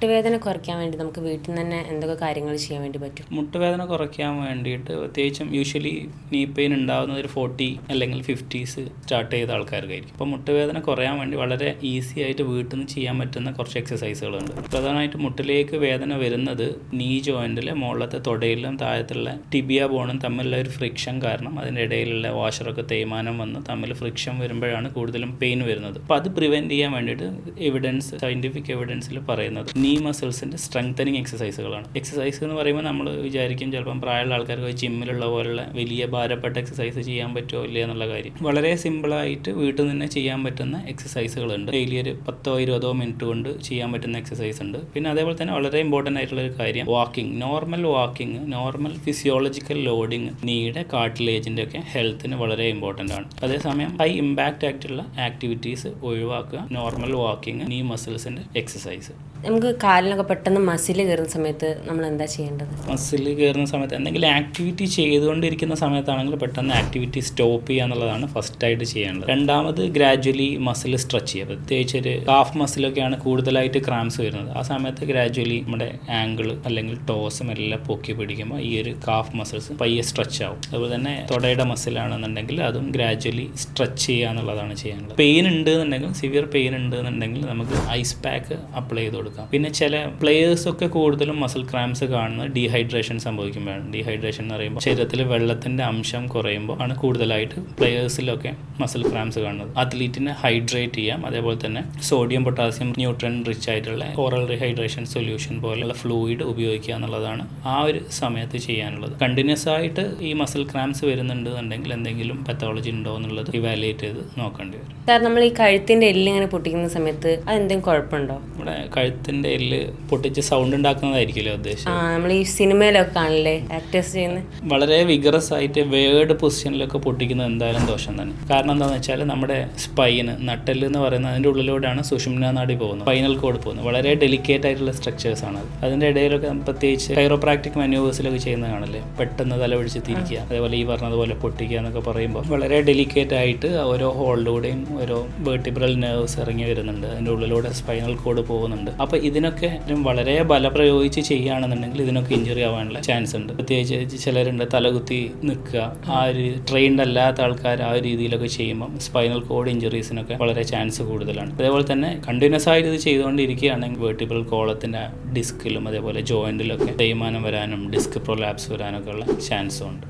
മുട്ടുവേദന കുറയ്ക്കാൻ വേണ്ടി നമുക്ക് വീട്ടിൽ നിന്ന് തന്നെ എന്തൊക്കെ കാര്യങ്ങൾ ചെയ്യാൻ വേണ്ടി പറ്റും? മുട്ടുവേദന കുറയ്ക്കാൻ വേണ്ടിയിട്ട് പ്രത്യേകിച്ചും യൂഷ്വലി നീ പെയിൻ ഉണ്ടാകുന്നത് ഒരു 40 അല്ലെങ്കിൽ 50s സ്റ്റാർട്ട് ചെയ്ത ആൾക്കാർക്കായിരിക്കും. അപ്പോൾ മുട്ടുവേദന കുറയാൻ വേണ്ടി വളരെ ഈസി ആയിട്ട് വീട്ടിൽ നിന്ന് ചെയ്യാൻ പറ്റുന്ന കുറച്ച് എക്സസൈസുകളുണ്ട്. പ്രധാനമായിട്ടും മുട്ടിലേക്ക് വേദന വരുന്നത് നീ ജോയിൻറ്റിലെ മുകളിലത്തെ തുടയിലും താഴത്തുള്ള ടിബിയ ബോണും തമ്മിലുള്ള ഒരു ഫ്രിക്ഷൻ കാരണം അതിൻ്റെ ഇടയിലുള്ള വാഷറൊക്കെ തേയ്മാനം വന്ന് തമ്മിൽ ഫ്രിക്ഷൻ വരുമ്പോഴാണ് കൂടുതലും പെയിൻ വരുന്നത്. അപ്പോൾ അത് പ്രിവെൻറ്റ് ചെയ്യാൻ വേണ്ടിയിട്ട് സയൻറ്റിഫിക് എവിഡൻസിൽ പറയുന്നത് നീ മസിൽസിൻ്റെ സ്ട്രെങ്തനിങ് എക്സസൈസുകളാണ്. എക്സസൈസ് എന്ന് പറയുമ്പോൾ നമ്മൾ വിചാരിക്കും ചിലപ്പം പ്രായമുള്ള ആൾക്കാർക്ക് ജിമ്മിലുള്ള പോലുള്ള വലിയ ഭാരപ്പെട്ട എക്സസൈസ് ചെയ്യാൻ പറ്റുമോ ഇല്ല എന്നുള്ള കാര്യം. വളരെ സിമ്പിളായിട്ട് വീട്ടിൽ നിന്ന് ചെയ്യാൻ പറ്റുന്ന എക്സസൈസുകളുണ്ട്. ഡെയിലി ഒരു 10-20 മിനിറ്റ് കൊണ്ട് ചെയ്യാൻ പറ്റുന്ന എക്സസൈസ് ഉണ്ട്. പിന്നെ അതേപോലെ തന്നെ വളരെ ഇമ്പോർട്ടൻ്റ് ആയിട്ടുള്ള ഒരു കാര്യം വാക്കിംഗ്, നോർമൽ ഫിസിയോളജിക്കൽ ലോഡിങ് നീയുടെ കാർട്ടിലേജിൻ്റെ ഒക്കെ ഹെൽത്തിന് വളരെ ഇമ്പോർട്ടൻ്റ് ആണ്. അതേസമയം ഹൈ ഇമ്പാക്റ്റ് ആയിട്ടുള്ള ആക്ടിവിറ്റീസ് ഒഴിവാക്കുക, നോർമൽ വാക്കിംഗ്, നീ മസിൽസിൻ്റെ എക്സസൈസ്. നമുക്ക് കാലിനൊക്കെ പെട്ടെന്ന് മസിൽ കയറുന്ന സമയത്ത് നമ്മൾ എന്താ ചെയ്യേണ്ടത്? മസിൽ കയറുന്ന സമയത്ത് എന്തെങ്കിലും ആക്ടിവിറ്റി ചെയ്തുകൊണ്ടിരിക്കുന്ന സമയത്താണെങ്കിൽ പെട്ടെന്ന് ആക്ടിവിറ്റി സ്റ്റോപ്പ് ചെയ്യുക എന്നുള്ളതാണ് ഫസ്റ്റായിട്ട് ചെയ്യേണ്ടത്. രണ്ടാമത് ഗ്രാജ്വലി മസിൽ സ്ട്രെച്ച് ചെയ്യുക. പ്രത്യേകിച്ച് ഒരു കാഫ് മസിലൊക്കെയാണ് കൂടുതലായിട്ട് ക്രാംസ് വരുന്നത്. ആ സമയത്ത് ഗ്രാജ്വലി നമ്മുടെ ആംഗിൾ അല്ലെങ്കിൽ ടോസും എല്ലാം പൊക്കി പിടിക്കുമ്പോൾ ഈ ഒരു കാഫ് മസിൽസ് പയ്യെ സ്ട്രെച്ച് ആവും. അതുപോലെ തന്നെ തുടയുടെ മസിലാണെന്നുണ്ടെങ്കിൽ അതും ഗ്രാജ്വലി സ്ട്രെച്ച് ചെയ്യുക എന്നുള്ളതാണ് ചെയ്യാനുള്ളത്. പെയിൻ ഉണ്ട് എന്നുണ്ടെങ്കിൽ, സിവിയർ പെയിൻ ഉണ്ട് എന്നുണ്ടെങ്കിൽ നമുക്ക് ഐസ് പാക്ക് അപ്ലൈ ചെയ്ത് കൊടുക്കാം. പിന്നെ ചില പ്ലേയേഴ്സൊക്കെ കൂടുതലും മസിൽ ക്രാംസ് കാണുന്നത് ഡീഹൈഡ്രേഷൻ സംഭവിക്കുമ്പോഴാണ്. ഡീഹൈഡ്രേഷൻ എന്ന് പറയുമ്പോൾ ശരീരത്തിൽ വെള്ളത്തിൻ്റെ അംശം കുറയുമ്പോൾ ആണ് കൂടുതലായിട്ട് പ്ലേയേഴ്സിലൊക്കെ മസിൽ ക്രാംസ് കാണുന്നത്. അത്ലീറ്റിനെ ഹൈഡ്രേറ്റ് ചെയ്യാം. അതേപോലെ തന്നെ സോഡിയം പൊട്ടാസ്യം ന്യൂട്രൻ റിച്ച് ആയിട്ടുള്ള ഓറൽ റീഹൈഡ്രേഷൻ സൊല്യൂഷൻ പോലെയുള്ള ഫ്ലൂയിഡ് ഉപയോഗിക്കുക എന്നുള്ളതാണ് ആ ഒരു സമയത്ത് ചെയ്യാനുള്ളത്. കണ്ടിന്യൂസ് ആയിട്ട് ഈ മസിൽ ക്രാംസ് വരുന്നുണ്ട് എന്നുണ്ടെങ്കിൽ എന്തെങ്കിലും പത്തോളജി ഉണ്ടോ എന്നുള്ളത് ഇവാലുവേറ്റ് ചെയ്ത് നോക്കേണ്ടി വരും. സാർ, നമ്മൾ ഈ കഴുത്തിൻ്റെ എല്ല് ഇങ്ങനെ പൊട്ടിക്കുന്ന സമയത്ത് അതെന്തെങ്കിലും കുഴപ്പമുണ്ടോ? നമ്മുടെ കഴുത്തിൻ്റെ എല്ല് പൊട്ടിച്ച് സൗണ്ട് ഉണ്ടാക്കുന്നതായിരിക്കുമല്ലോ ഉദ്ദേശം. നമ്മൾ ഈ സിനിമയിലൊക്കെ കാണില്ലേ ആക്ടേഴ്സ് ചെയ്യുന്നത്? വളരെ വിഗറസ് ആയിട്ട് വേർഡ് പൊസിഷനിലൊക്കെ പൊട്ടിക്കുന്നത് എന്തായാലും ദോഷം തന്നെ. കാരണം എന്താണെന്ന് വെച്ചാൽ നമ്മുടെ സ്പൈന്, നട്ടെല്ല് എന്ന് പറയുന്നത് അതിൻ്റെ ഉള്ളിലൂടെയാണ് സുഷുമ്നാ നാഡി പോകുന്നത്, സ്പൈനൽ കോഡ് പോകുന്നത്. വളരെ ഡെലിക്കേറ്റ് ആയിട്ടുള്ള സ്ട്രക്ചേഴ്സ് ആണ് അത്. അതിൻ്റെ ഇടയിലൊക്കെ പ്രത്യേകിച്ച് കൈറോപ്രാക്ടിക് മാന്യൂവേഴ്സിലൊക്കെ ചെയ്യുന്നത് കാണല്ലേ, പെട്ടെന്ന് തല പിടിച്ച് തിരിക്കുക, അതേപോലെ ഈ പറഞ്ഞതുപോലെ പൊട്ടിക്കുക എന്നൊക്കെ പറയുമ്പോൾ വളരെ ഡെലിക്കേറ്റ് ആയിട്ട് ഓരോ ഹോളിലൂടെയും ഓരോ വെർട്ടിബ്രൽ നെർവ്സ് ഇറങ്ങി വരുന്നുണ്ട്, അതിൻ്റെ ഉള്ളിലൂടെ സ്പൈനൽ കോഡ് പോകുന്നുണ്ട്. അപ്പോൾ ഇതിനൊക്കെ വളരെ ബലം പ്രയോഗിച്ച് ചെയ്യുകയാണെന്നുണ്ടെങ്കിൽ ഇതിനൊക്കെ ഇഞ്ചുറി ആവാനുള്ള ചാൻസ് ഉണ്ട്. പ്രത്യേകിച്ച് ചിലരുണ്ട് തലകുത്തി നിൽക്കുക, ആ ഒരു ട്രെയിൻഡ് അല്ലാത്ത ആൾക്കാർ ആ ഒരു രീതിയിലൊക്കെ ചെയ്യുമ്പം സ്പൈനൽ കോഡ് ഇഞ്ചുറീസിനൊക്കെ വളരെ ചാൻസ് കൂടുതലാണ്. അതേപോലെ തന്നെ കണ്ടിന്യൂസ് ആയിട്ട് ഇത് ചെയ്തുകൊണ്ടിരിക്കുകയാണെങ്കിൽ വെർട്ടിബ്രൽ കോളത്തിൻ്റെ ഡിസ്കിലും അതേപോലെ ജോയിൻറ്റിലൊക്കെ തേയ്മാനം വരാനും ഡിസ്ക് പ്രൊലാപ്സ് വരാനൊക്കെ ഉള്ള ചാൻസും ഉണ്ട്.